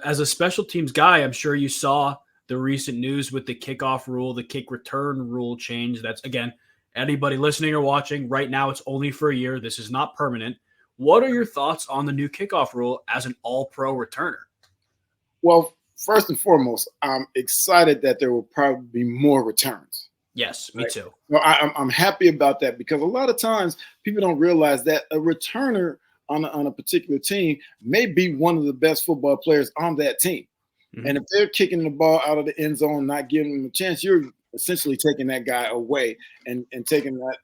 As a special teams guy, I'm sure you saw the recent news with the kickoff rule, the kick return rule change. That's, again, anybody listening or watching right now, it's only for a year. This is not permanent. What are your thoughts on the new kickoff rule as an all-pro returner? Well, first and foremost, I'm excited that there will probably be more returns. Yes, me Right. too. So I'm happy about that because a lot of times people don't realize that a returner on a particular team may be one of the best football players on that team. And if they're kicking the ball out of the end zone, not giving them a chance, you're essentially taking that guy away and taking that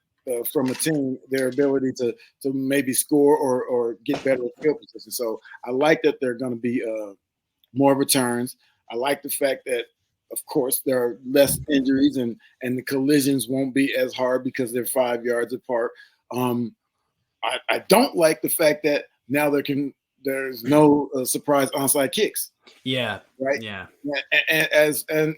from a team their ability to maybe score or get better at field position. So I like that they're going to be more returns. I like the fact that, of course, there are less injuries and the collisions won't be as hard because they're 5 yards apart. I don't like the fact that now there's no surprise onside kicks. Yeah, Right. yeah.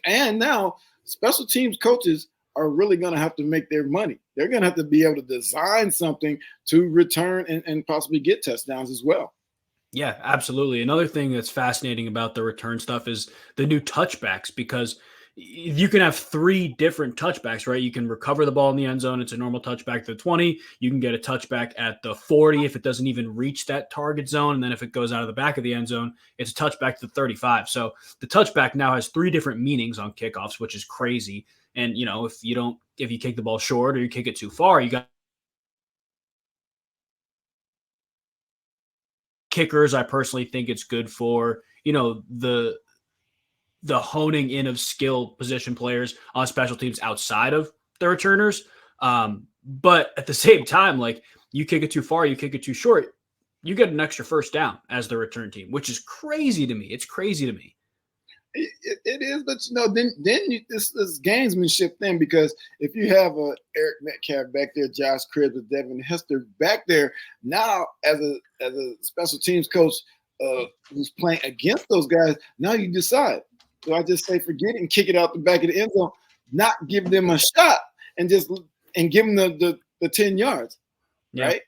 And now special teams coaches are really going to have to make their money. They're going to have to be able to design something to return and possibly get touchdowns as well. Yeah, absolutely. Another thing that's fascinating about the return stuff is the new touchbacks, because you can have three different touchbacks, right? You can recover the ball in the end zone. It's a normal touchback to the 20. You can get a touchback at the 40 if it doesn't even reach that target zone. And then if it goes out of the back of the end zone, it's a touchback to the 35. So the touchback now has three different meanings on kickoffs, which is crazy. And, if you kick the ball short or you kick it too far, you got kickers. I personally think it's good for, the honing in of skill position players on special teams outside of the returners. But at the same time, like, you kick it too far, you kick it too short, you get an extra first down as the return team, which is crazy to me. It's crazy to me. It is, but this is gamesmanship thing, because if you have a Eric Metcalf back there, Josh Cribbs, or Devin Hester back there, now as a special teams coach who's playing against those guys, now you decide. So I just say forget it and kick it out the back of the end zone, not give them a shot and give them the 10 yards, Yeah, right?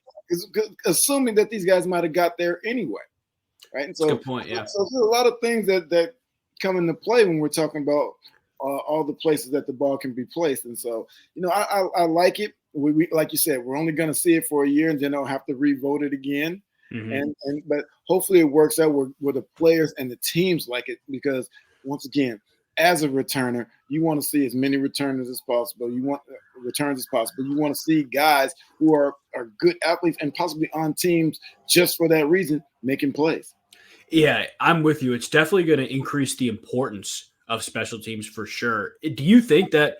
Assuming that these guys might have got there anyway, right? And it's a so, good point. Yeah. so there's a lot of things that come into play when we're talking about all the places that the ball can be placed. And so, I like it. We like you said, we're only going to see it for a year, and then I'll have to re-vote it again. Mm-hmm. But hopefully it works out where the players and the teams like it, because once again, as a returner, you want to see as many returners as possible. You want returns as possible. You want to see guys who are good athletes and possibly on teams just for that reason, making plays. Yeah, I'm with you. It's definitely going to increase the importance of special teams for sure. Do you think that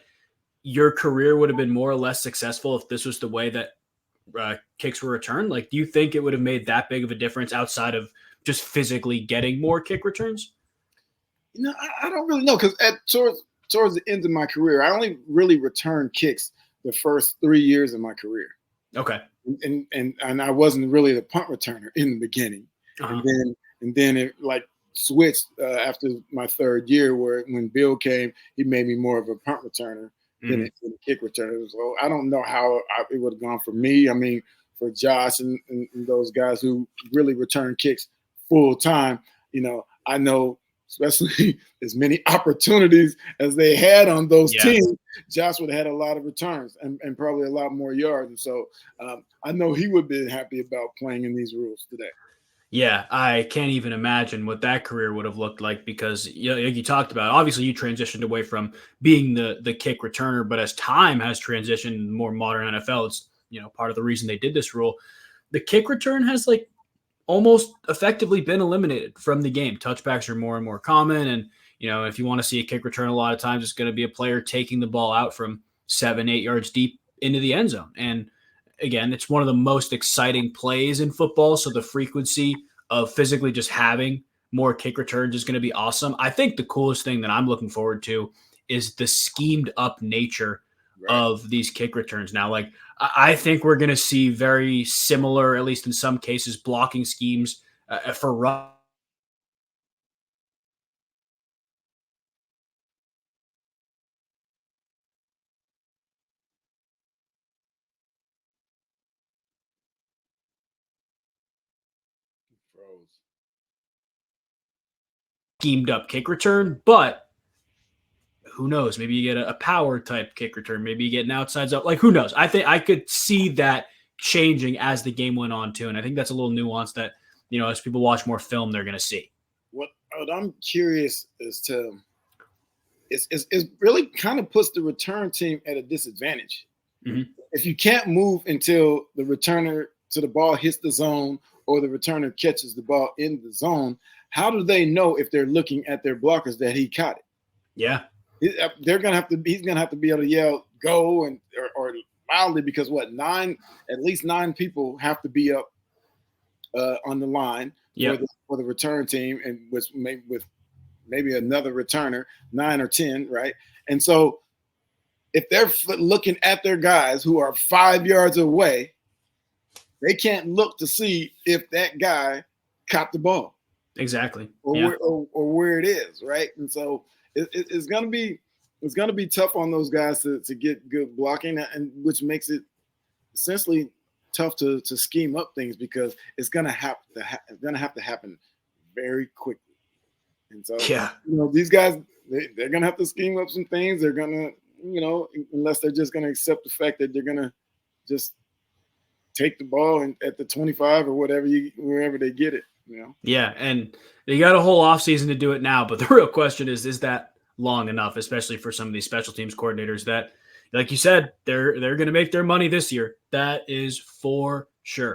your career would have been more or less successful if this was the way that kicks were returned? Like, do you think it would have made that big of a difference outside of just physically getting more kick returns? I don't really know, because towards the end of my career, I only really returned kicks the first 3 years of my career, Okay. and I wasn't really the punt returner in the beginning, Uh-huh. and then it like switched after my third year, where when Bill came, he made me more of a punt returner than Mhm. a kick returner. So I don't know how it would have gone for me. I mean, for Josh and those guys who really return kicks full time, I know, especially as many opportunities as they had on those Yeah. teams, Josh would have had a lot of returns and probably a lot more yards. And so I know he would be happy about playing in these rules today. Yeah, I can't even imagine what that career would have looked like, because, like you talked about, obviously you transitioned away from being the kick returner, but as time has transitioned, more modern NFL, it's, part of the reason they did this rule. The kick return has, like, almost effectively been eliminated from the game. Touchbacks are more and more common. And, if you want to see a kick return, a lot of times it's going to be a player taking the ball out from 7, 8 yards deep into the end zone. And again, it's one of the most exciting plays in football. So the frequency of physically just having more kick returns is going to be awesome. I think the coolest thing that I'm looking forward to is the schemed up nature Right. of these kick returns now. Like, I think we're going to see very similar, at least in some cases, blocking schemes for run. Froze. schemed up kick return, but who knows? Maybe you get a power type kick return. Maybe you get an outside zone. Like, who knows? I think I could see that changing as the game went on too. And I think that's a little nuance that, as people watch more film, they're going to see. What I'm curious as to it really kind of puts the return team at a disadvantage. Mm-hmm. If you can't move until the returner to the ball hits the zone or the returner catches the ball in the zone, how do they know if they're looking at their blockers that he caught it? Yeah. He's gonna have to be able to yell go or loudly, because at least 9 people have to be up on the line for the return team, and with maybe another returner, 9 or 10, right? And so if they're looking at their guys who are 5 yards away, they can't look to see if that guy caught the ball. Exactly. Or where it is, right? And so it's gonna be tough on those guys to get good blocking, and which makes it essentially tough to scheme up things, because it's gonna have to happen very quickly. And so these guys, they're gonna have to scheme up some things. They're gonna, unless they're just gonna accept the fact that they're gonna just take the ball at the 25 or wherever they get it. Yeah, and you got a whole offseason to do it now, but the real question is that long enough, especially for some of these special teams coordinators that, like you said, they're going to make their money this year. That is for sure.